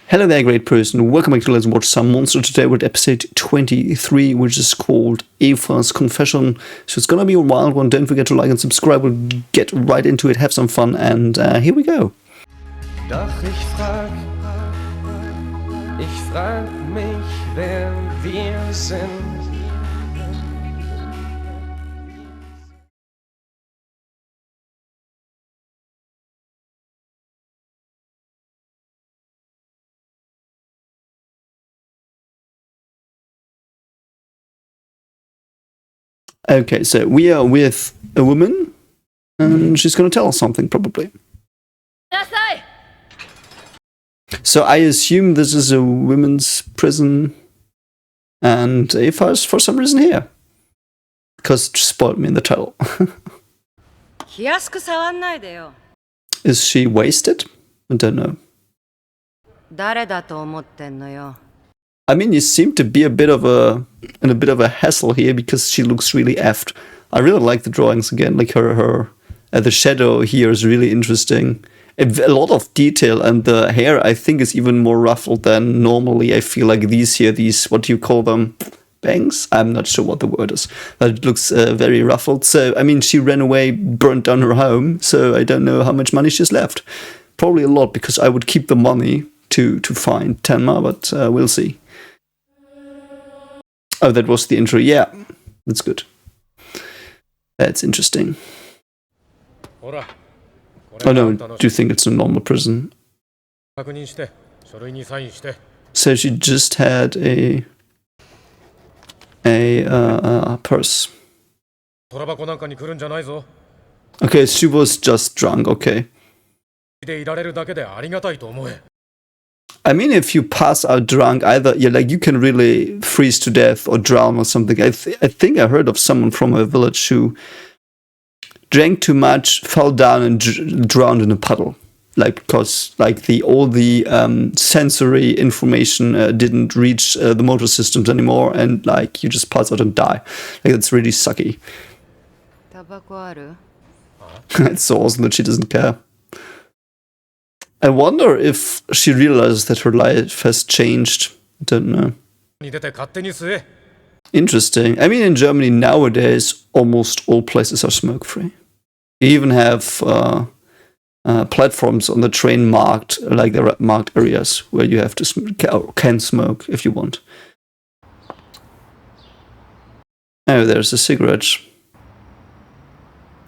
Hello there, great person. Welcome back to Let's Watch Some Monster. Today with episode 23, which is called EVA's Confession. So it's gonna be a wild one. Don't forget to like and subscribe. We'll get right into it, have some fun, and here we go. Doch ich frag mich, wer wir sind. Okay, so we are with a woman, and she's gonna tell us something, probably. So I assume this is a women's prison, and EVA is for some reason here. Because it spoiled me in the title. Is she wasted? I don't know. I mean, you seem to be in a bit of a hassle here because she looks really effed. I really like the drawings again. Like the shadow here is really interesting. A lot of detail, and the hair I think is even more ruffled than normally. I feel like these, what do you call them? Bangs? I'm not sure what the word is. But it looks very ruffled. So, I mean, she ran away, burnt down her home. So I don't know how much money she's left. Probably a lot, because I would keep the money to find Tenma, but we'll see. Oh, that was the intro. Yeah, that's good. That's interesting. Oh no, do you think it's a normal prison? So she just had a purse. Okay, she was just drunk, okay. I mean, if you pass out drunk, either you can really freeze to death or drown or something. I think I heard of someone from a village who drank too much, fell down, and drowned in a puddle. Because all the sensory information didn't reach the motor systems anymore, and you just pass out and die. It's really sucky. It's so awesome that she doesn't care. I wonder if she realizes that her life has changed. I don't know. Interesting. I mean, in Germany nowadays, almost all places are smoke-free. You even have platforms on the train marked, the marked areas where you have to can smoke if you want. Oh, there's a cigarette.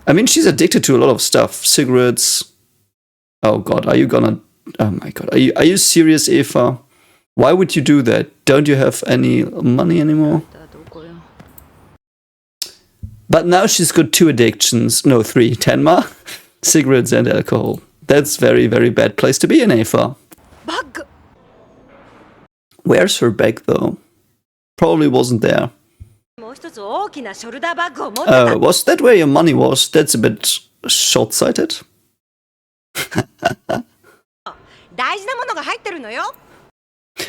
I mean, she's addicted to a lot of stuff. Cigarettes. Oh god, are you gonna... Oh my god, are you serious, EVA? Why would you do that? Don't you have any money anymore? But now she's got 2 addictions. No, 3. Tenma, cigarettes and alcohol. That's very, very bad place to be in, EVA. Bug. Where's her bag, though? Probably wasn't there. Was that where your money was? That's a bit short-sighted.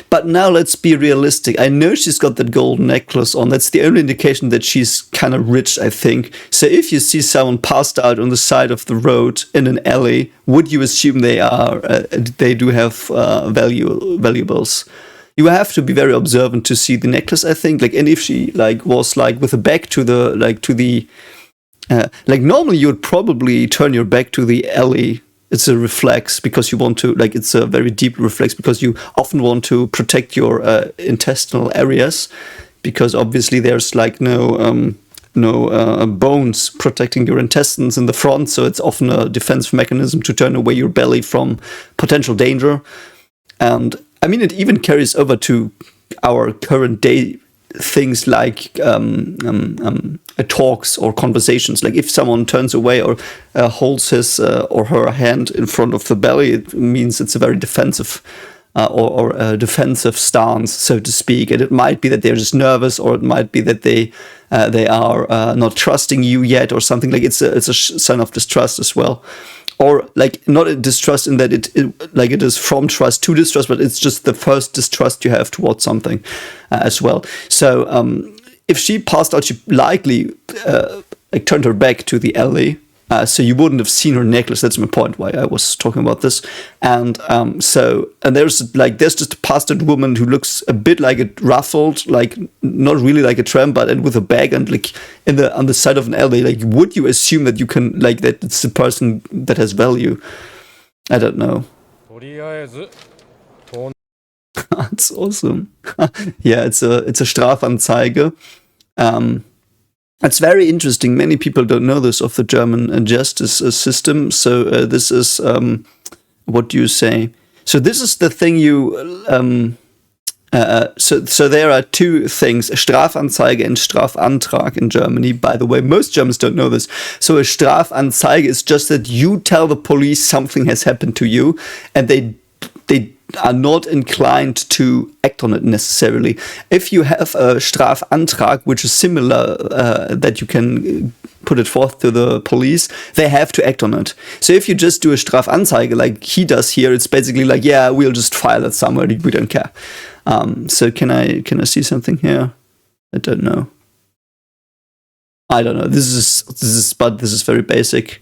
But now let's be realistic. I know she's got that gold necklace on. That's the only indication that she's kind of rich, I think. So if you see someone passed out on the side of the road in an alley, would you assume they do have valuables? You have to be very observant to see the necklace, I think. And if she was with a back to the normally you would probably turn your back to the alley. It's a reflex because you want to, it's a very deep reflex because you often want to protect your intestinal areas, because obviously there's no bones protecting your intestines in the front, so it's often a defense mechanism to turn away your belly from potential danger. And I mean, it even carries over to our current day things like talks or conversations. If someone turns away or holds his or her hand in front of the belly, it means it's a very defensive or a defensive stance, so to speak. And it might be that they're just nervous, or it might be that they are not trusting you yet, or something. It's a sign of distrust as well. Or not a distrust in that it is from trust to distrust, but it's just the first distrust you have towards something as well. So if she passed out, she likely turned her back to the alley So you wouldn't have seen her necklace. That's my point. Why I was talking about this. And there's just a passed woman who looks a bit like a ruffled, like not really like a tramp, but and with a bag and like on the side of an alley. Like, would you assume that you can like that it's a person that has value? I don't know. That's awesome. Yeah, it's a Strafanzeige. It's very interesting. Many people don't know this of the German justice system. So this is what do you say? So this is the thing you. So there are two things: Strafanzeige and Strafantrag in Germany. By the way, most Germans don't know this. So a Strafanzeige is just that you tell the police something has happened to you, and they are not inclined to act on it necessarily. If you have a Strafantrag, which is similar, that you can put it forth to the police, they have to act on it. So if you just do a Strafanzeige like he does here, it's basically like, yeah, we'll just file it somewhere, we don't care. So can I see something here? I don't know. This is very basic.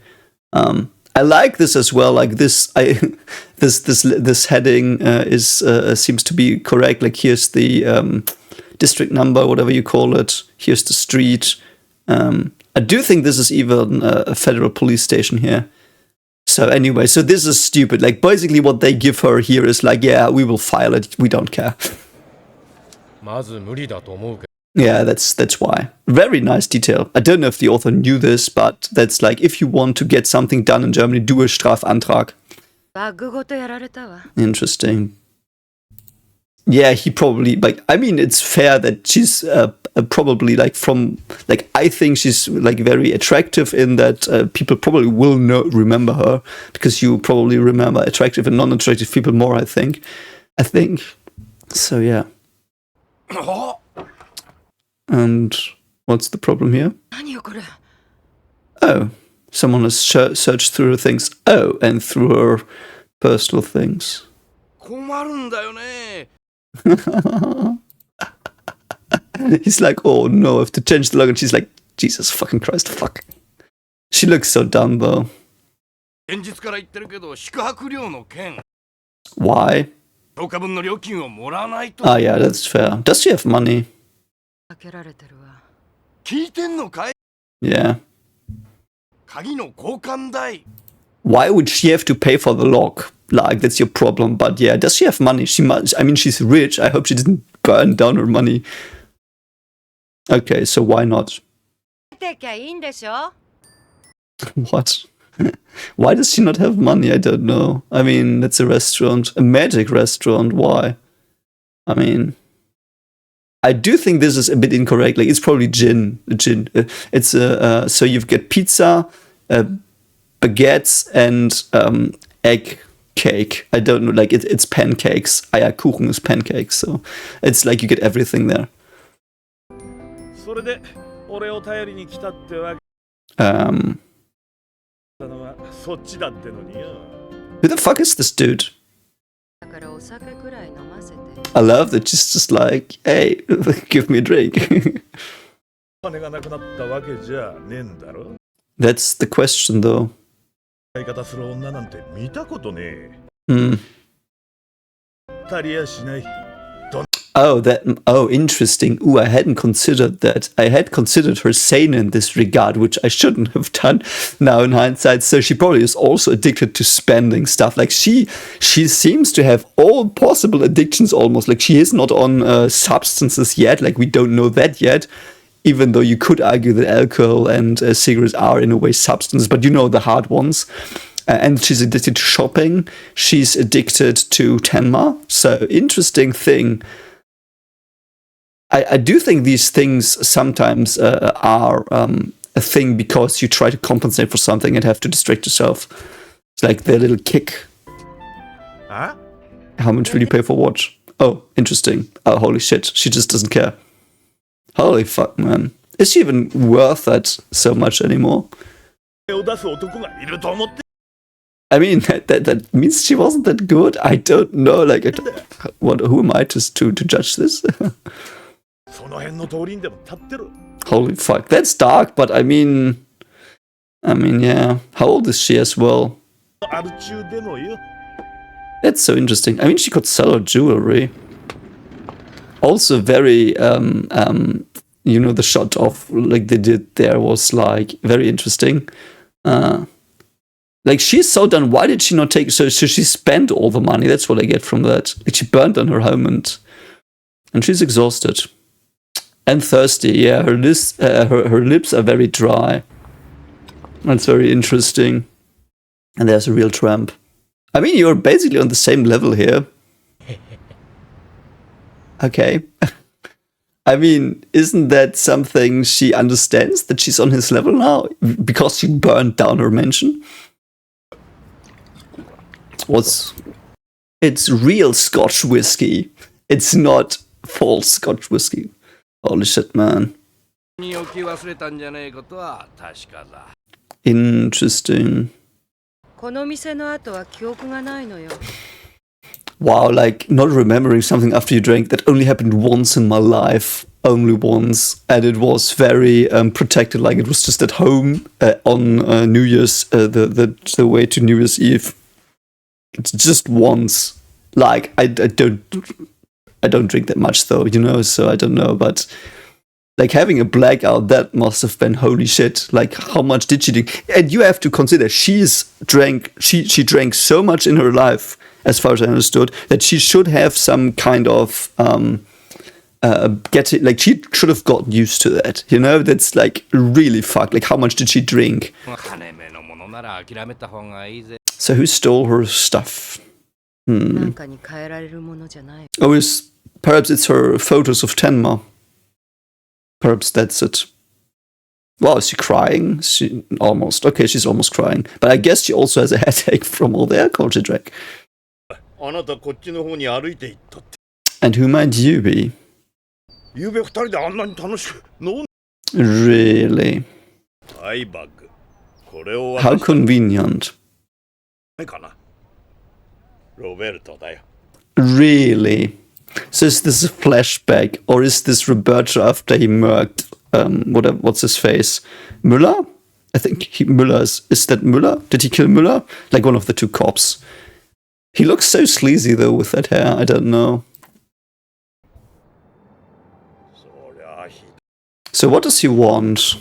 I like this as well. Like this, this heading seems to be correct. Like here's the district number, whatever you call it. Here's the street. I do think this is even a federal police station here. So anyway, so this is stupid. Like basically, what they give her here is like, yeah, we will file it. We don't care. Yeah, that's why. Very nice detail. I don't know if the author knew this, but that's like, if you want to get something done in Germany, do a Strafantrag. Interesting. Yeah, he probably, like, I mean, it's fair that she's probably, like, I think she's, like, very attractive in that people probably will remember her, because you probably remember attractive and non-attractive people more, I think. So, yeah. And what's the problem here? Oh, someone has searched through her things. Oh, and through her personal things. He's like, oh no, I have to change the log. And she's like, Jesus fucking Christ, fuck. She looks so dumb though. Why? Ah, yeah, that's fair. Does she have money? Yeah. Why would she have to pay for the lock? Like, that's your problem. But yeah, does she have money? She must. I mean, she's rich. I hope she didn't burn down her money. Okay, so why not? What? Why does she not have money? I don't know. I mean, it's a restaurant, a magic restaurant. Why? I mean, I do think this is a bit incorrect. Like, it's probably gin. It's so you've got pizza, baguettes, and egg cake. I don't know. Like, it's pancakes. Eierkuchen is pancakes. So it's like you get everything there. Who the fuck is this dude? I love that she's just like, hey, give me a drink. That's the question, though. Oh, interesting. Ooh, I hadn't considered that. I had considered her sane in this regard, which I shouldn't have done now in hindsight. So she probably is also addicted to spending stuff. Like she seems to have all possible addictions almost. Like she is not on substances yet. Like we don't know that yet. Even though you could argue that alcohol and cigarettes are in a way substances, but you know the hard ones. And she's addicted to shopping. She's addicted to Tenma. So interesting thing. I do think these things sometimes are a thing because you try to compensate for something and have to distract yourself. It's like their little kick. Huh? How much will you pay for watch? Oh, interesting. Oh, holy shit. She just doesn't care. Holy fuck, man. Is she even worth that so much anymore? I mean, that means she wasn't that good. I don't know. Like, who am I to judge this? Holy fuck, that's dark, but I mean, I mean, yeah. How old is she as well? That's so interesting. I mean, she could sell her jewelry. Also very, you know, the shot of, like, they did there was, like, very interesting. Like, she's so done. Why did she not take... So she spent all the money. That's what I get from that. Like, she burned down her home and she's exhausted. And thirsty, yeah. Her lips are very dry. That's very interesting. And there's a real tramp. I mean, you're basically on the same level here. Okay. I mean, isn't that something she understands? That she's on his level now? Because she burned down her mansion? It's real Scotch whiskey. It's not false Scotch whiskey. Holy shit, man. Interesting. Wow, like, not remembering something after you drank, that only happened once in my life. Only once. And it was very protected, like it was just at home on New Year's, the way to New Year's Eve. It's just once. Like, I don't drink that much though, you know, so I don't know, but like having a blackout, that must have been holy shit. Like, how much did she drink? And you have to consider, she drank so much in her life, as far as I understood, that she should have some kind of like, she should have gotten used to that, you know. That's like really fucked. Like, how much did she drink? So who stole her stuff? Oh, perhaps it's her photos of Tenma. Perhaps that's it. Wow, is she crying? Okay, she's almost crying. But I guess she also has a headache from all the alcohol she drank. And who might you be? Really? How convenient. Really? So is this a flashback, or is this Roberto after he murked what's his face? Müller? I think Müller is that Müller? Did he kill Müller? Like one of the two cops. He looks so sleazy though with that hair, I don't know. So what does he want?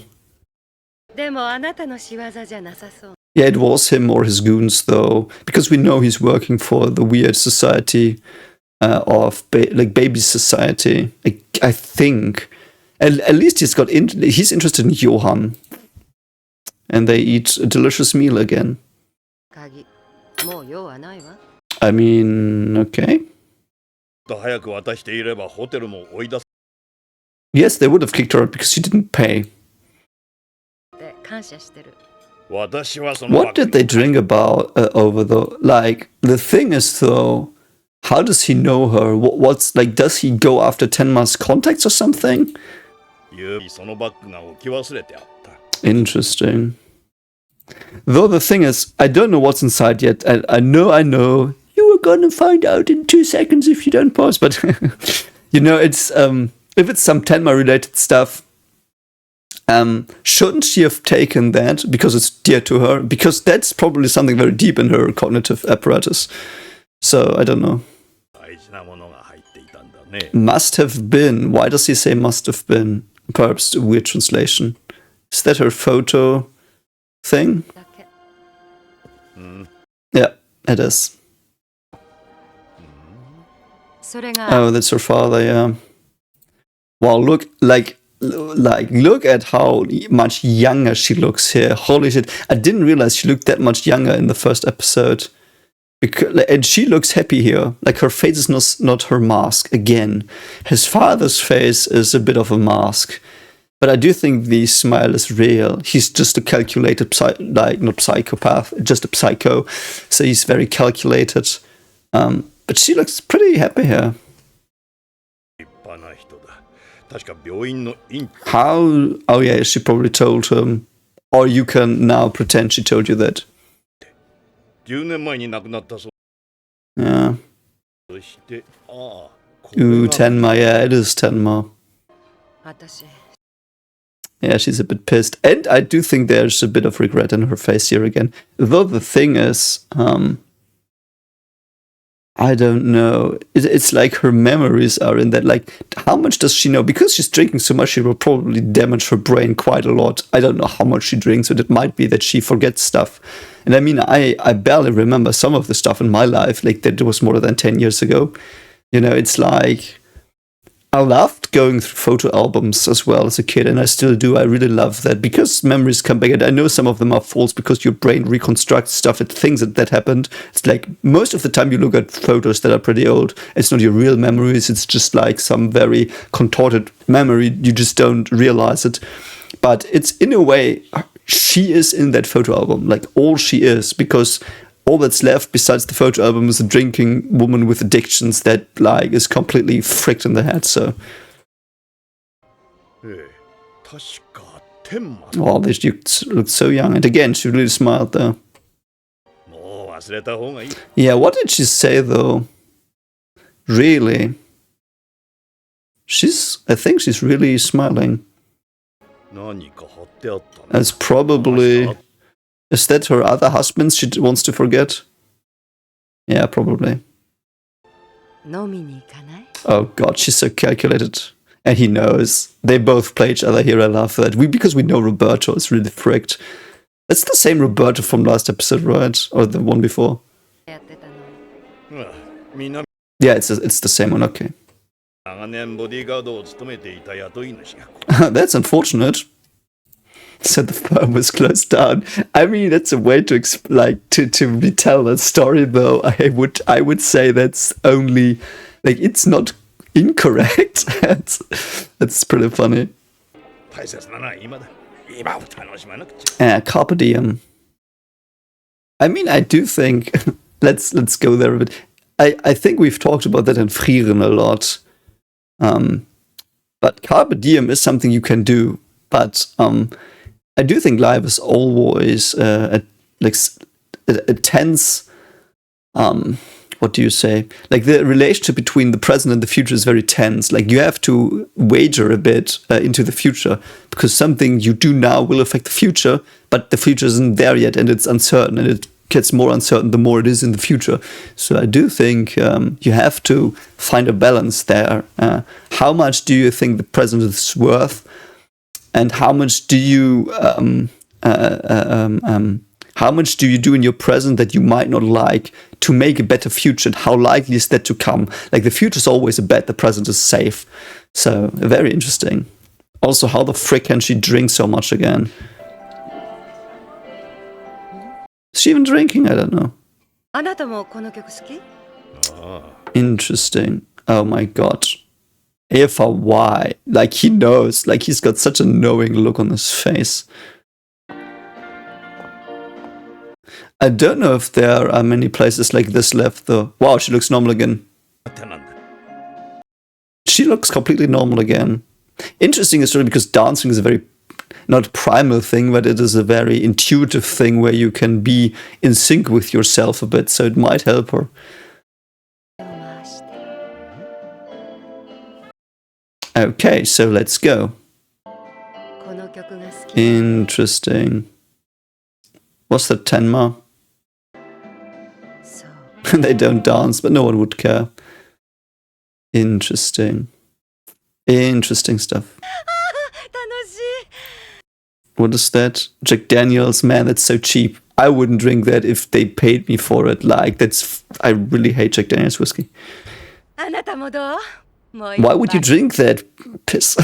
Yeah, it was him or his goons though, because we know he's working for the weird society of like baby society. I think at least he's interested in Johan, and they eat a delicious meal again. I mean, okay. Yes, they would have kicked her out because she didn't pay. What did they drink about over the... Like, the thing is though, how does he know her? What's like, does he go after Tenma's contacts or something? Interesting. Though the thing is, I don't know what's inside yet. I know. You were gonna find out in 2 seconds if you don't pause. But, you know, it's if it's some Tenma related stuff, shouldn't she have taken that because it's dear to her? Because that's probably something very deep in her cognitive apparatus. So, I don't know. Must have been. Why does he say must have been? Perhaps a weird translation. Is that her photo thing? Yeah, it is. Oh, that's her father, yeah. Wow, look at how much younger she looks here. Holy shit. I didn't realize she looked that much younger in the first episode. And she looks happy here. Like, her face is not her mask. Again, his father's face is a bit of a mask. But I do think the smile is real. He's just a calculated, not psychopath, just a psycho. So he's very calculated. But she looks pretty happy here. How? Oh yeah, she probably told him. Or you can now pretend she told you that. Yeah. Ooh, Tenma, yeah, it is Tenma. Yeah, she's a bit pissed. And I do think there's a bit of regret in her face here again. Though the thing is, I don't know. It's like her memories are in that. Like, how much does she know? Because she's drinking so much, she will probably damage her brain quite a lot. I don't know how much she drinks, but it might be that she forgets stuff. And I mean, I barely remember some of the stuff in my life, like that was more than 10 years ago. You know, it's like, I loved going through photo albums as well as a kid, and I still do. I really love that because memories come back, and I know some of them are false because your brain reconstructs stuff at things that happened. It's like most of the time you look at photos that are pretty old, it's not your real memories, it's just like some very contorted memory, you just don't realize it. But it's in a way, she is in that photo album, like all she is, because all that's left besides the photo album is a drinking woman with addictions that like is completely fricked in the head. So, oh, this looks so young. And again, she really smiled though. Yeah, what did she say though? Really? I think she's really smiling. That's probably... Is that her other husband she wants to forget? Yeah, probably. Oh god, she's so calculated. And he knows. They both play each other here, I love that. Because we know Roberto is really fricked. It's the same Roberto from last episode, right? Or the one before? Yeah, it's the same one, okay. That's unfortunate. So the firm was closed down. I mean, that's a way to to retell that story, though. I would say that's only like it's not incorrect. That's pretty funny. Carpe diem. I mean, I do think let's go there a bit. I think we've talked about that in Frieren a lot. But carpe diem is something you can do. But I do think life is always a tense. What do you say? Like the relationship between the present and the future is very tense. Like you have to wager a bit into the future because something you do now will affect the future, but the future isn't there yet and it's uncertain, and it gets more uncertain the more it is in the future. So I do think you have to find a balance there. How much do you think the present is worth? And how much do you do in your present that you might not like to make a better future? And how likely is that to come? Like the future is always a bet, the present is safe. So very interesting. Also, how the frick can she drink so much again? Is she even drinking? I don't know. Interesting. Oh my god. EVA, why? Like he knows, like he's got such a knowing look on his face. I don't know if there are many places like this left though. Wow, she looks normal again. She looks completely normal again. Interesting is really because dancing is a very, not primal thing, but it is a very intuitive thing where you can be in sync with yourself a bit, so it might help her. Okay, so let's go. Interesting. What's that, Tenma? They don't dance, but no one would care. Interesting. Interesting stuff. What is that? Jack Daniels, man, that's so cheap. I wouldn't drink that if they paid me for it. Like, I really hate Jack Daniels whiskey. Why would you drink that? Piss.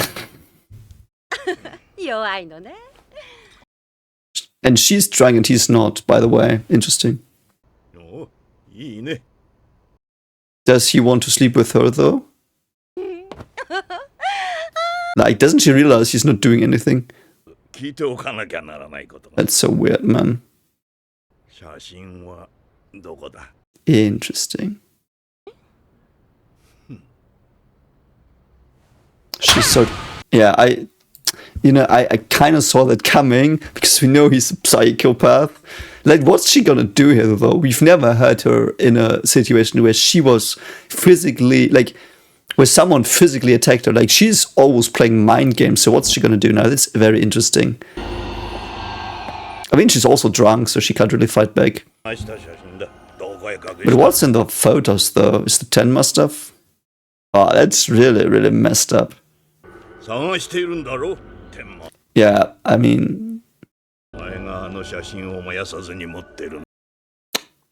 And she's drunk and he's not, by the way. Interesting. Does he want to sleep with her, though? Like, doesn't she realize he's not doing anything? That's so weird, man. Interesting. She's so... Yeah, I kind of saw that coming, because we know he's a psychopath. Like, what's she gonna do here, though? We've never heard her in a situation where she was physically... Like, where someone physically attacked her. Like, she's always playing mind games, so what's she gonna do now? That's very interesting. I mean, she's also drunk, so she can't really fight back. But what's in the photos, though? Is the Tenma stuff? Oh, that's really, really messed up. Yeah, I mean...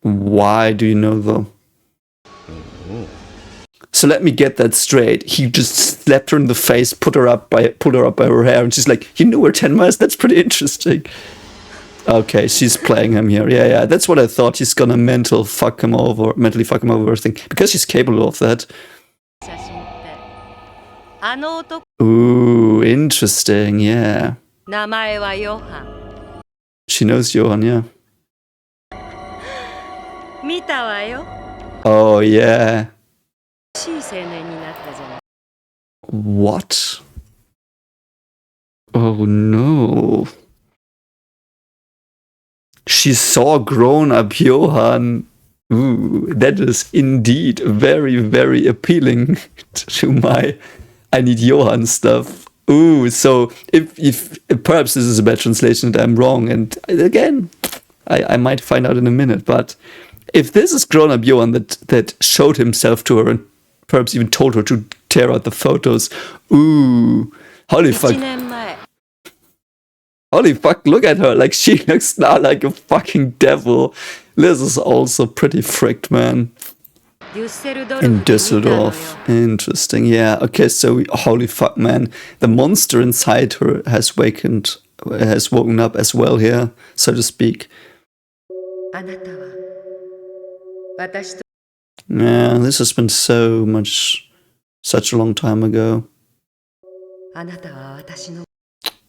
Why do you know, though? So let me get that straight. He just slapped her in the pulled her up by her hair, and she's like, "You know where Tenma is? That's pretty interesting." Okay, she's playing him here. Yeah, that's what I thought. She's gonna mentally fuck him over, I think, because she's capable of that. Ooh, interesting. Yeah. She knows Johan. Yeah. Oh yeah. What? Oh no. She saw grown-up Johan. Ooh, that is indeed very, very appealing to my I need Johan stuff. Ooh, so if perhaps this is a bad translation and I'm wrong, and again, I might find out in a minute, but if this is grown-up Johan that showed himself to her and perhaps even told her to tear out the photos, ooh, holy fuck. Holy fuck, look at her. Like, she looks now like a fucking devil. This is also pretty fricked, man. In Dusseldorf. Interesting, yeah. Okay, so, holy fuck, man. The monster inside her has woken up as well here, so to speak. Yeah, this has been such a long time ago.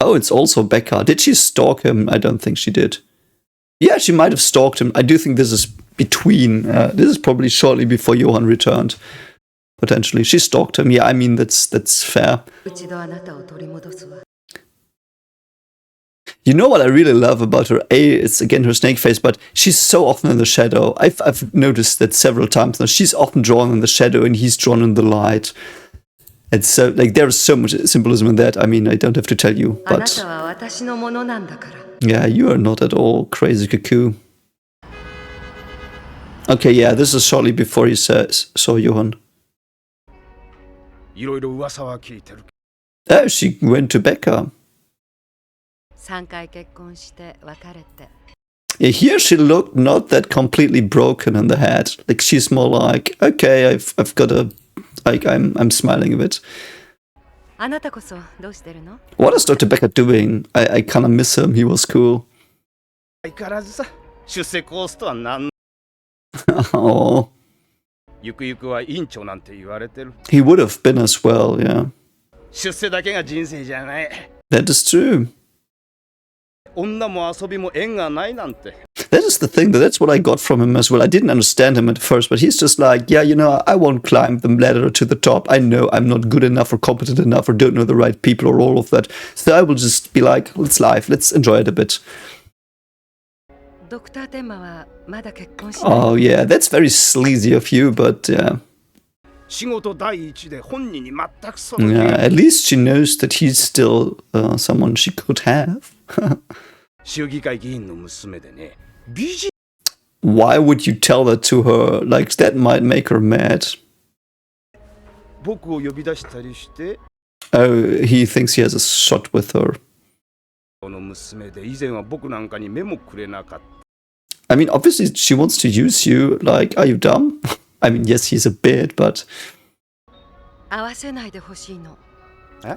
Oh, it's also Becca. Did she stalk him? I don't think she did. Yeah, she might have stalked him. I do think this is between. This is probably shortly before Johan returned. Potentially. She stalked him. Yeah, I mean, that's fair. You know what I really love about her? It's again her snake face, but she's so often in the shadow. I've noticed that several times now. She's often drawn in the shadow and he's drawn in the light. And so, like, there's so much symbolism in that. I mean, I don't have to tell you, but... Yeah, you are not at all crazy cuckoo. Okay, yeah, this is shortly before he saw Johan. Oh, she went to Becca. Yeah, here she looked not that completely broken in the head. Like, she's more like, okay, I've got a... Like, I'm smiling a bit. What is Dr. Becker doing? I kind of miss him. He was cool. Oh. He would have been as well, yeah. That is true. That is the thing, that's what I got from him as well. I didn't understand him at first, but he's just like, yeah, you know, I won't climb the ladder to the top. I know I'm not good enough or competent enough or don't know the right people or all of that. So I will just be like, let's live, let's enjoy it a bit. Oh yeah, that's very sleazy of you, but yeah. Yeah, at least she knows that he's still someone she could have. Why would you tell that to her? Like, that might make her mad. Oh, he thinks he has a shot with her. I mean, obviously she wants to use you. Like, are you dumb? I mean, yes, he's a bit, but...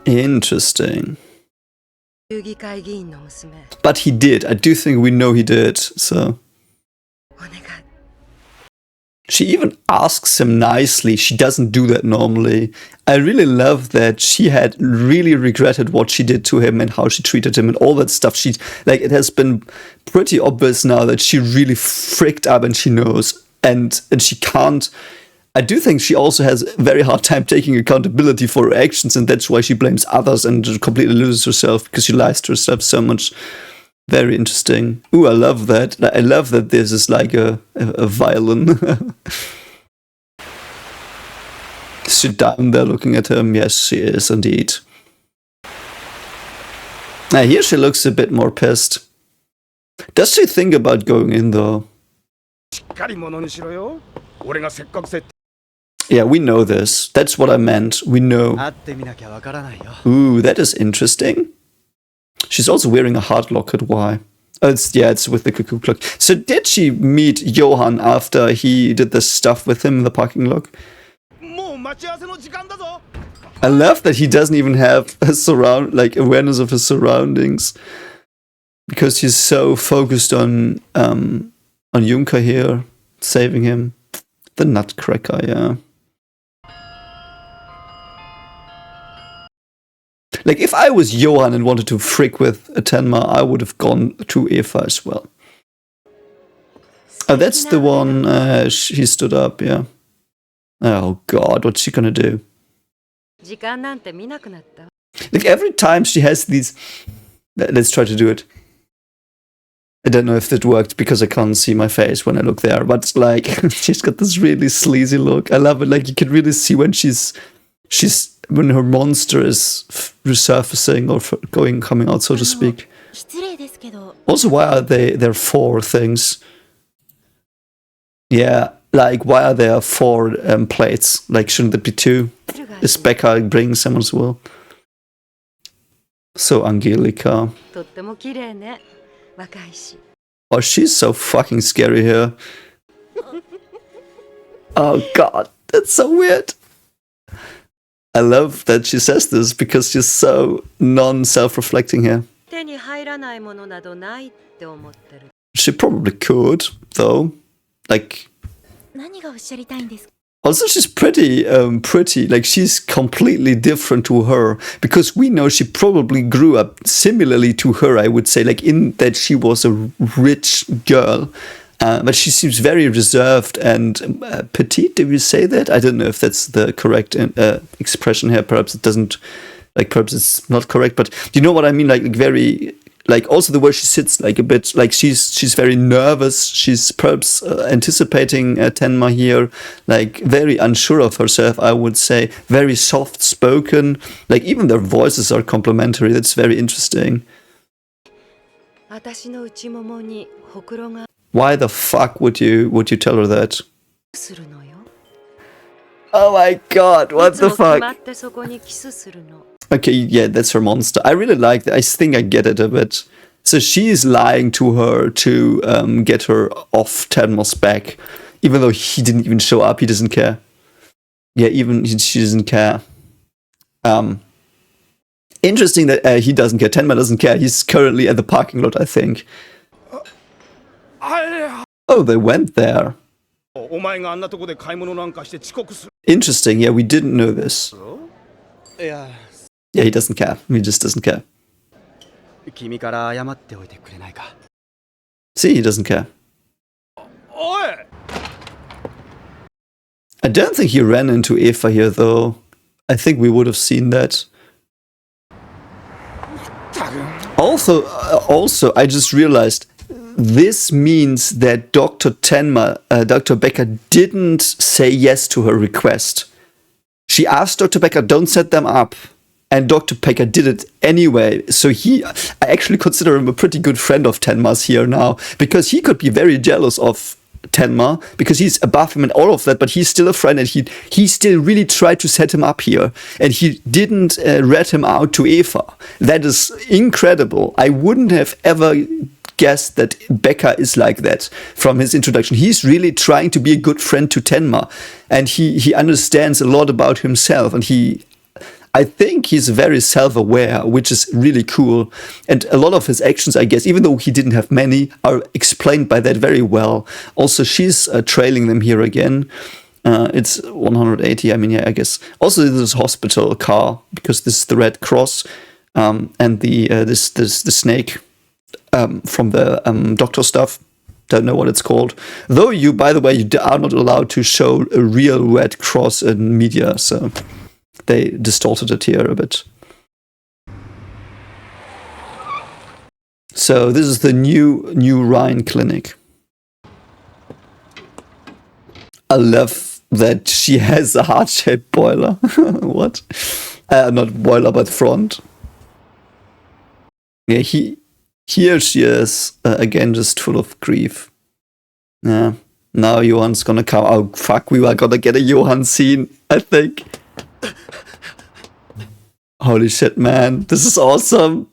Interesting. But he did. I do think we know he did, so... She even asks him nicely. She doesn't do that normally. I really love that she had really regretted what she did to him and how she treated him and all that stuff. She, like, it has been pretty obvious now that she really fricked up and she knows. And she can't... I do think she also has a very hard time taking accountability for her actions, and that's why she blames others and completely loses herself, because she lies to herself so much. Very interesting. Ooh, I love that. I love that this is like a violin. Is she down there looking at him? Yes, she is indeed. Now here she looks a bit more pissed. Does she think about going in though? Yeah, we know this. That's what I meant. We know. Ooh, that is interesting. She's also wearing a hard locket. Why? Oh, it's with the cuckoo clock. So did she meet Johan after he did this stuff with him in the parking lot? I love that he doesn't even have a awareness of his surroundings, because he's so focused on Junker here, saving him. The Nutcracker, yeah. Like, if I was Johan and wanted to frick with Tenma, I would have gone to EVA as well. Oh, that's the one she stood up, yeah. Oh god, what's she gonna do? Like, every time she has these... Let's try to do it. I don't know if it worked because I can't see my face when I look there, but it's like, she's got this really sleazy look. I love it. Like, you can really see when when her monster is resurfacing or coming out, so to speak. Also, why are there 4 things? Yeah, like, why are there 4 plates? Like, shouldn't it be 2? Is Becca bringing someone as well? So Angelica. Oh, she's so fucking scary here. Oh god, that's so weird. I love that she says this because she's so non-self-reflecting here. She probably could, though. Like... Also, she's pretty, like, she's completely different to her, because we know she probably grew up similarly to her, I would say, like, in that she was a rich girl, but she seems very reserved and petite, do we say that? I don't know if that's the correct expression here, perhaps it doesn't, like, perhaps it's not correct, but you know what I mean, like very... Like, also the way she sits, like, a bit, like, she's very nervous. She's perhaps anticipating Tenma here, like, very unsure of herself, I would say. Very soft-spoken. Like, even their voices are complementary. That's very interesting. Why the fuck would you tell her that? Oh my god, what the fuck? Okay, yeah, that's her monster. I really like that. I think I get it a bit. So she's lying to her to get her off Tenma's back. Even though he didn't even show up, he doesn't care. Yeah, even she doesn't care. Interesting that he doesn't care. Tenma doesn't care. He's currently at the parking lot, I think. Oh, they went there. Interesting, yeah, we didn't know this. Yeah, he doesn't care. He just doesn't care. See, he doesn't care. I don't think he ran into EVA here, though. I think we would have seen that. Also, I just realized this means that Dr. Becker didn't say yes to her request. She asked Dr. Becker, don't set them up. And Dr. Becker did it anyway. So I actually consider him a pretty good friend of Tenma's here now. Because he could be very jealous of Tenma, because he's above him and all of that, but he's still a friend, and he still really tried to set him up here. And he didn't rat him out to EVA. That is incredible. I wouldn't have ever guessed that Becker is like that from his introduction. He's really trying to be a good friend to Tenma. And he understands a lot about himself, and I think he's very self-aware, which is really cool. And a lot of his actions, I guess, even though he didn't have many, are explained by that very well. Also, she's trailing them here again. It's 180, I mean, yeah, I guess. Also, this is a hospital car, because this is the Red Cross, and the snake from the doctor stuff. Don't know what it's called. Though by the way, you are not allowed to show a real Red Cross in media, so... They distorted it here a bit. So this is the new Rhine clinic. I love that she has a heart-shaped boiler. What? Not boiler, but front. Yeah, here she is, again, just full of grief. Yeah, now Johan's gonna come. Oh, fuck, we are gonna get a Johan scene, I think. Holy shit, man, this is awesome.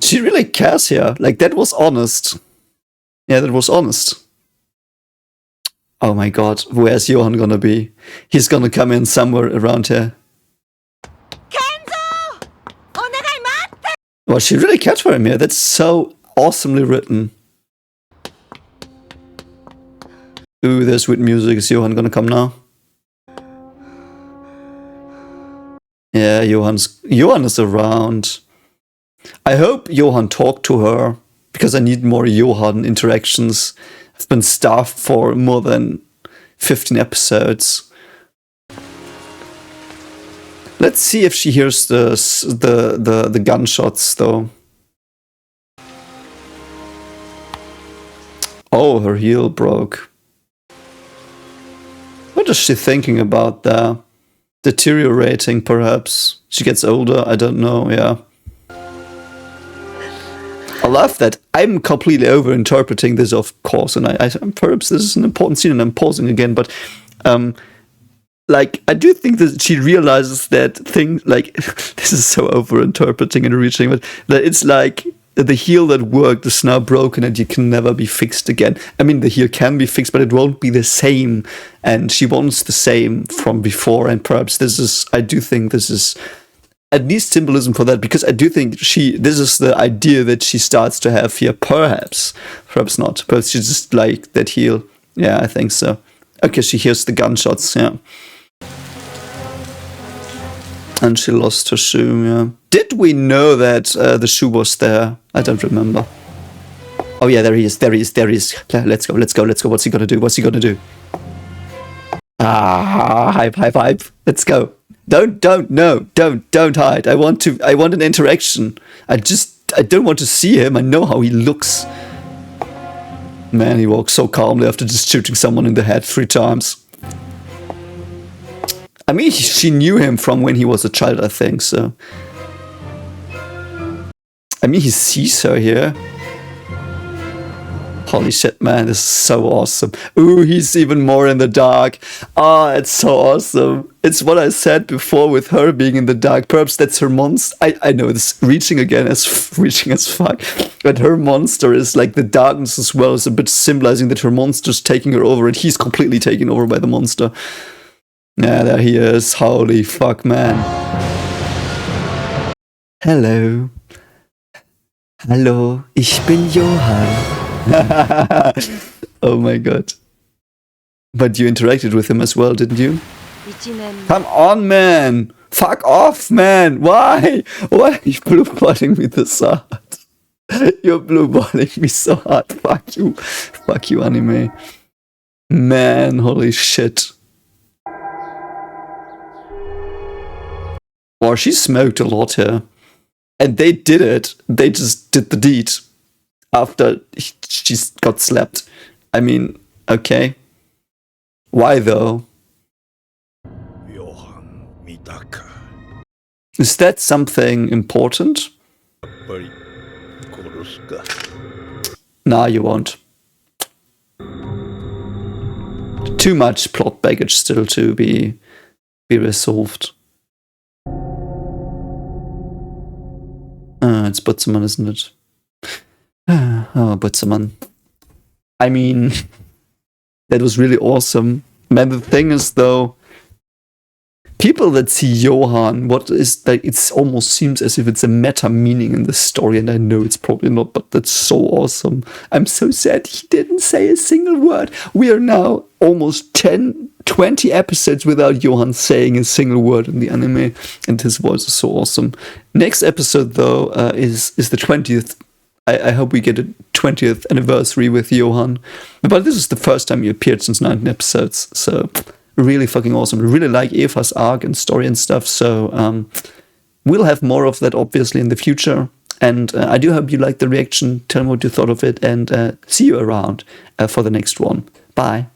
She really cares here. Like, that was honest. Yeah, that was honest. Oh my god, where's Johan gonna be? He's gonna come in somewhere around here. Well, she really cared for him here. That's so awesomely written. Ooh, there's sweet music. Is Johan gonna come now? Yeah, Johan is around. I hope Johan talked to her, because I need more Johan interactions. I've been starved for more than 15 episodes. Let's see if she hears the gunshots, though. Oh, her heel broke. What is she thinking about there? Deteriorating, perhaps. She gets older, I don't know, yeah. I love that. I'm completely over-interpreting this, of course, and perhaps this is an important scene, and I'm pausing again, but like, I do think that she realizes that thing, like, this is so over-interpreting and reaching, but that it's like the heel that worked is now broken and you can never be fixed again. I mean, the heel can be fixed, but it won't be the same, and she wants the same from before, and perhaps I do think this is at least symbolism for that, because I do think this is the idea that she starts to have here, perhaps not, perhaps she just like that heel. Yeah, I think so. Okay, she hears the gunshots, yeah. And she lost her shoe, yeah. Did we know that the shoe was there? I don't remember. Oh yeah, there he is. Let's go. What's he gonna do? Ah, hype. Let's go. Don't hide. I want an interaction. I don't want to see him. I know how he looks. Man, he walks so calmly after just shooting someone in the head 3 times. I mean, she knew him from when he was a child, I think, so. I mean, he sees her here. Holy shit, man, this is so awesome. Ooh, he's even more in the dark. Ah, it's so awesome. It's what I said before with her being in the dark. Perhaps that's her monster. I know it's reaching as fuck. But her monster is like the darkness as well. It's a bit symbolizing that her monster's taking her over and he's completely taken over by the monster. Yeah, there he is. Holy fuck, man. Hello. Hallo, ich bin Johan. Oh my god. But you interacted with him as well, didn't you? Come on, man! Fuck off, man! Why? Why are you blue-balling me this hard? You're blue-balling me so hard. Fuck you. Fuck you, anime. Man, holy shit. Wow, she smoked a lot here. And they did it. They just did the deed. After she got slapped. I mean, okay. Why though? Is that something important? Nah, you won't. Too much plot baggage still to be resolved. It's Butzemann, isn't it? Oh, Butzemann. I mean, that was really awesome. Man, the thing is, though, people that see Johan, what is like, it almost seems as if it's a meta meaning in the story, and I know it's probably not, but that's so awesome. I'm so sad he didn't say a single word. We are now almost 20 episodes without Johan saying a single word in the anime, and his voice is so awesome. Next episode, though, is the 20th. I hope we get a 20th anniversary with Johan. But this is the first time he appeared since 19 episodes, so really fucking awesome. I really like Eva's arc and story and stuff, so we'll have more of that, obviously, in the future. And I do hope you liked the reaction. Tell me what you thought of it, and see you around for the next one. Bye.